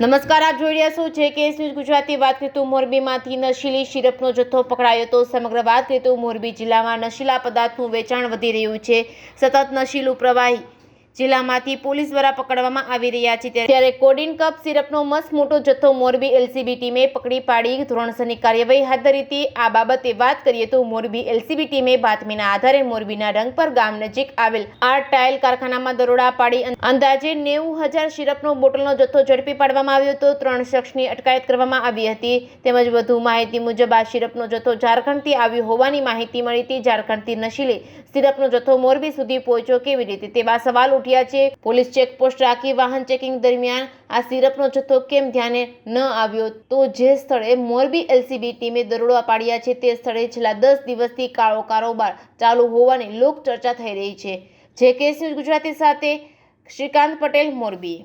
નમસ્કાર, આપ જોઈ રહ્યા છો JKS ન્યૂઝ ગુજરાતી। વાત કરીએ તો મોરબીમાંથી નશીલી સિરપનો જથ્થો પકડાયો તો સમગ્ર વાત કરીએ તો મોરબી જિલ્લામાં નશીલા પદાર્થનું વેચાણ વધી રહ્યું છે। સતત નશીલું પ્રવાહી જિલ્લામાંથી પોલીસ દ્વારા પકડવામાં આવી રહ્યા છે, ત્યારે કોડીન કપ સિરપનો મસ્ત મોટો જથ્થો મોરબી LCB ટીમે પકડી પાડી ધોરણસરની કાર્યવાહી હાથ ધરી હતી। આ બાબતે વાત કરીએ તો મોરબી LCB ટીમે બાતમીના આધારે મોરબીના રંગપર ગામ નજીક આવેલ આર્ટ ટાઇલ કારખાનામાં દરોડા પાડી અંદાજે 90,000 સિરપનો બોટલનો જથ્થો ઝડપી પાડવામાં આવ્યો હતો। 3 શખ્સની અટકાયત કરવામાં આવી હતી। તેમજ વધુ માહિતી મુજબ આ સિરપનો જથ્થો ઝારખંડથી આવ્યો હોવાની માહિતી મળી હતી। ઝારખંડથી નશીલી સિરપનો જથ્થો મોરબી સુધી પહોંચ્યો કેવી રીતે તેવા સવાલ ઉઠ્યા છે। પોલીસ ચેકપોસ્ટ રાખી વાહન ચેકિંગ દરમિયાન આ સિરપનો જથ્થો કેમ ધ્યાને ન આવ્યો, તો જે સ્થળે મોરબી LCB ટીમે દરોડા પાડ્યા છે તે સ્થળે છેલ્લા 10 દિવસથી કાળો કારોબાર ચાલુ હોવાની લોક ચર્ચા થઈ રહી છે। JKS ન્યૂઝ ગુજરાતી સાથે શ્રીકાંત પટેલ, મોરબી।